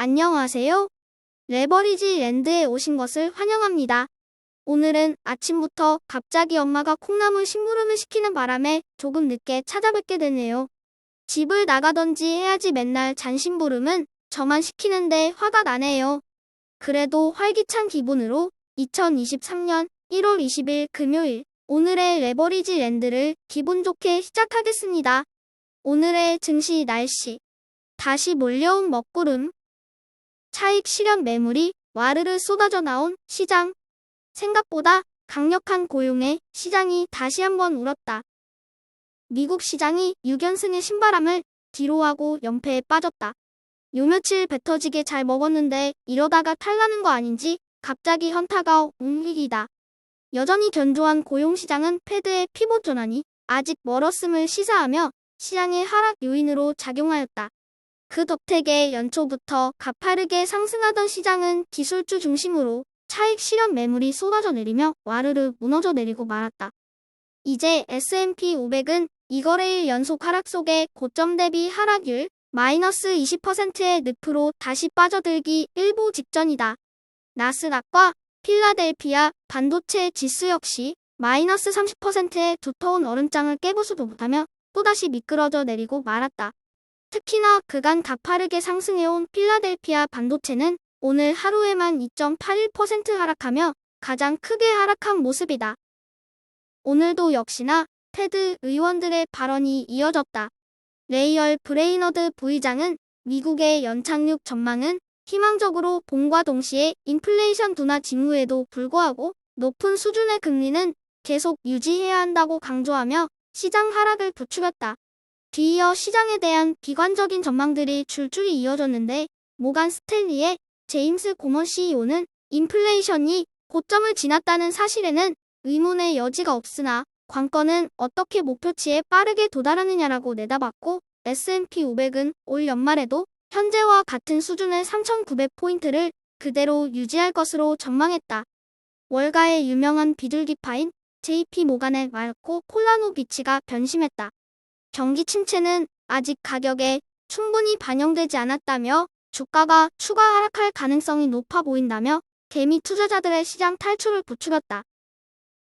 안녕하세요. 레버리지 랜드에 오신 것을 환영합니다. 오늘은 아침부터 갑자기 엄마가 콩나물 심부름을 시키는 바람에 조금 늦게 찾아뵙게 되네요. 집을 나가던지 해야지 맨날 잔심부름은 저만 시키는데 화가 나네요. 그래도 활기찬 기분으로 2023년 1월 20일 금요일 오늘의 레버리지 랜드를 기분 좋게 시작하겠습니다. 오늘의 증시 날씨. 다시 몰려온 먹구름. 차익 실현 매물이 와르르 쏟아져 나온 시장. 생각보다 강력한 고용에 시장이 다시 한번 울었다. 미국 시장이 6연승의 신바람을 뒤로하고 연패에 빠졌다. 요 며칠 배 터지게 잘 먹었는데 이러다가 탈나는 거 아닌지 갑자기 현타가 온 위기다. 여전히 견조한 고용시장은 패드의 피봇 전환이 아직 멀었음을 시사하며 시장의 하락 요인으로 작용하였다. 그 덕택에 연초부터 가파르게 상승하던 시장은 기술주 중심으로 차익 실현 매물이 쏟아져 내리며 와르르 무너져 내리고 말았다. 이제 S&P 500은 2거래일 연속 하락 속에 고점 대비 하락률 마이너스 20%의 늪으로 다시 빠져들기 일보 직전이다. 나스닥과 필라델피아 반도체 지수 역시 마이너스 30%의 두터운 얼음장을 깨부수도 못하며 또다시 미끄러져 내리고 말았다. 특히나 그간 가파르게 상승해온 필라델피아 반도체는 오늘 하루에만 2.81% 하락하며 가장 크게 하락한 모습이다. 오늘도 역시나 패드 의원들의 발언이 이어졌다. 레이얼 브레이너드 부의장은 미국의 연착륙 전망은 희망적으로 봄과 동시에 인플레이션 둔화 징후에도 불구하고 높은 수준의 금리는 계속 유지해야 한다고 강조하며 시장 하락을 부추겼다. 뒤이어 시장에 대한 비관적인 전망들이 줄줄이 이어졌는데 모간 스탠리의 제임스 고먼 CEO는 인플레이션이 고점을 지났다는 사실에는 의문의 여지가 없으나 관건은 어떻게 목표치에 빠르게 도달하느냐라고 내다봤고 S&P 500은 올 연말에도 현재와 같은 수준의 3,900포인트를 그대로 유지할 것으로 전망했다. 월가의 유명한 비둘기파인 JP 모간의 마르코 폴라노비치가 변심했다. 경기 침체는 아직 가격에 충분히 반영되지 않았다며 주가가 추가 하락할 가능성이 높아 보인다며 개미 투자자들의 시장 탈출을 부추겼다.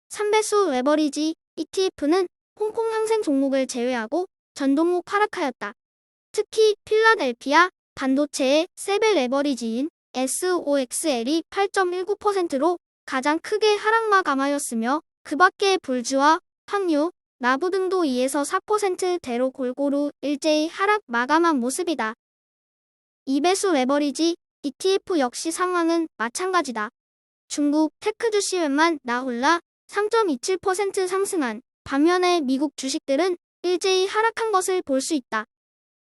3배수 레버리지 ETF는 홍콩 항생 종목을 제외하고 전 종목 하락하였다. 특히 필라델피아 반도체의 세배 레버리지인 SOXL이 8.19%로 가장 크게 하락 마감하였으며 그 밖의 불주와 황유, 나부 등도 2에서 4%대로 골고루 일제히 하락 마감한 모습이다. 2배수 레버리지 ETF 역시 상황은 마찬가지다. 중국 테크 주시 웬만 나홀라 3.27% 상승한 반면에 미국 주식들은 일제히 하락한 것을 볼 수 있다.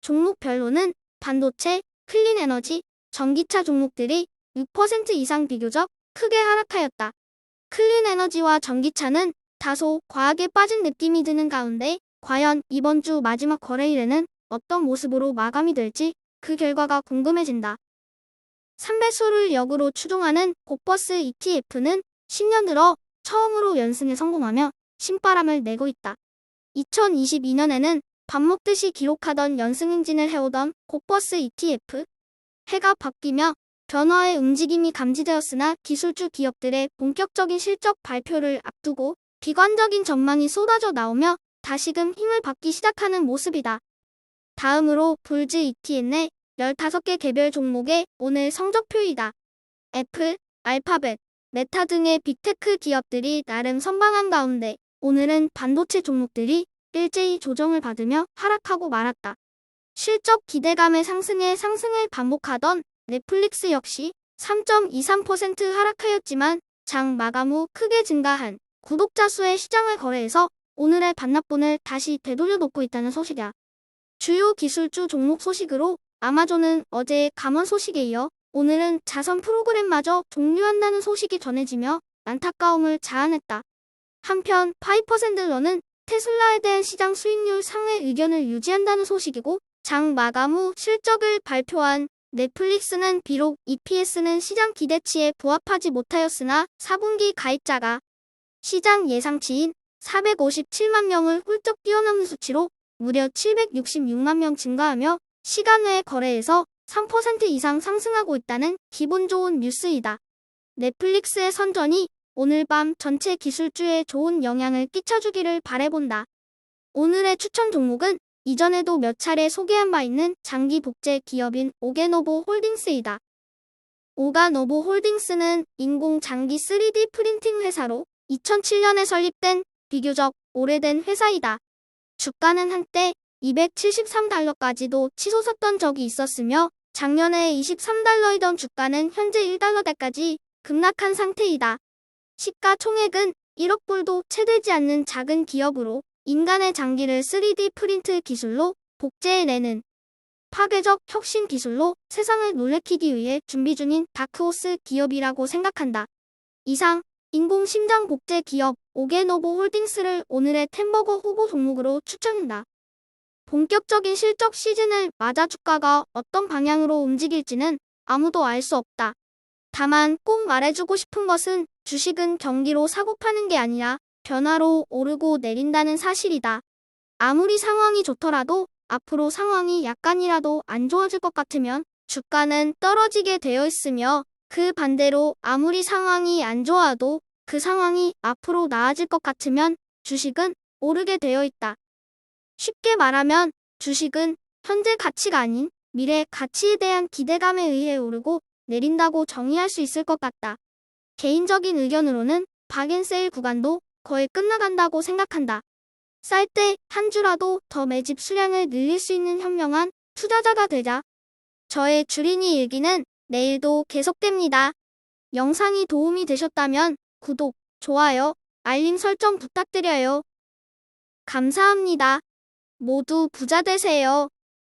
종목별로는 반도체, 클린에너지, 전기차 종목들이 6% 이상 비교적 크게 하락하였다. 클린에너지와 전기차는 다소 과하게 빠진 느낌이 드는 가운데 과연 이번 주 마지막 거래일에는 어떤 모습으로 마감이 될지 그 결과가 궁금해진다. 3배수를 역으로 추종하는 고버스 ETF는 10년 들어 처음으로 연승에 성공하며 신바람을 내고 있다. 2022년에는 밥 먹듯이 기록하던 연승 행진을 해오던 고버스 ETF. 해가 바뀌며 변화의 움직임이 감지되었으나 기술주 기업들의 본격적인 실적 발표를 앞두고 비관적인 전망이 쏟아져 나오며 다시금 힘을 받기 시작하는 모습이다. 다음으로 불즈 ETN의 15개 개별 종목의 오늘 성적표이다. 애플, 알파벳, 메타 등의 빅테크 기업들이 나름 선방한 가운데 오늘은 반도체 종목들이 일제히 조정을 받으며 하락하고 말았다. 실적 기대감의 상승에 상승을 반복하던 넷플릭스 역시 3.23% 하락하였지만 장 마감 후 크게 증가한 구독자 수의 시장을 거래해서 오늘의 반납분을 다시 되돌려놓고 있다는 소식이야. 주요 기술주 종목 소식으로 아마존은 어제의 감원 소식에 이어 오늘은 자선 프로그램마저 종료한다는 소식이 전해지며 안타까움을 자아냈다. 한편 파이퍼샌들러는 테슬라에 대한 시장 수익률 상회 의견을 유지한다는 소식이고 장 마감 후 실적을 발표한 넷플릭스는 비록 EPS는 시장 기대치에 부합하지 못하였으나 4분기 가입자가 시장 예상치인 457만 명을 훌쩍 뛰어넘는 수치로 무려 766만 명 증가하며 시간 외 거래에서 3% 이상 상승하고 있다는 기분 좋은 뉴스이다. 넷플릭스의 선전이 오늘 밤 전체 기술주에 좋은 영향을 끼쳐주기를 바라본다. 오늘의 추천 종목은 이전에도 몇 차례 소개한 바 있는 장기 복제 기업인 오게노보 홀딩스이다. 오가노보 홀딩스는 인공 장기 3D 프린팅 회사로 2007년에 설립된 비교적 오래된 회사이다. 주가는 한때 273달러까지도 치솟았던 적이 있었으며 작년에 23달러이던 주가는 현재 1달러대까지 급락한 상태이다. 시가총액은 1억 불도 채 되지 않는 작은 기업으로 인간의 장기를 3D 프린트 기술로 복제해내는 파괴적 혁신 기술로 세상을 놀래키기 위해 준비 중인 다크호스 기업이라고 생각한다. 이상 인공심장 복제 기업 오게노보 홀딩스를 오늘의 템버거 후보 종목으로 추천한다. 본격적인 실적 시즌을 맞아 주가가 어떤 방향으로 움직일지는 아무도 알 수 없다. 다만 꼭 말해주고 싶은 것은 주식은 경기로 사고 파는 게 아니라 변화로 오르고 내린다는 사실이다. 아무리 상황이 좋더라도 앞으로 상황이 약간이라도 안 좋아질 것 같으면 주가는 떨어지게 되어 있으며 그 반대로 아무리 상황이 안 좋아도 그 상황이 앞으로 나아질 것 같으면 주식은 오르게 되어 있다. 쉽게 말하면 주식은 현재 가치가 아닌 미래 가치에 대한 기대감에 의해 오르고 내린다고 정의할 수 있을 것 같다. 개인적인 의견으로는 박앤세일 구간도 거의 끝나간다고 생각한다. 쌀 때 한 주라도 더 매집 수량을 늘릴 수 있는 현명한 투자자가 되자. 저의 주린이 일기는 내일도 계속됩니다. 영상이 도움이 되셨다면 구독, 좋아요, 알림 설정 부탁드려요. 감사합니다. 모두 부자 되세요.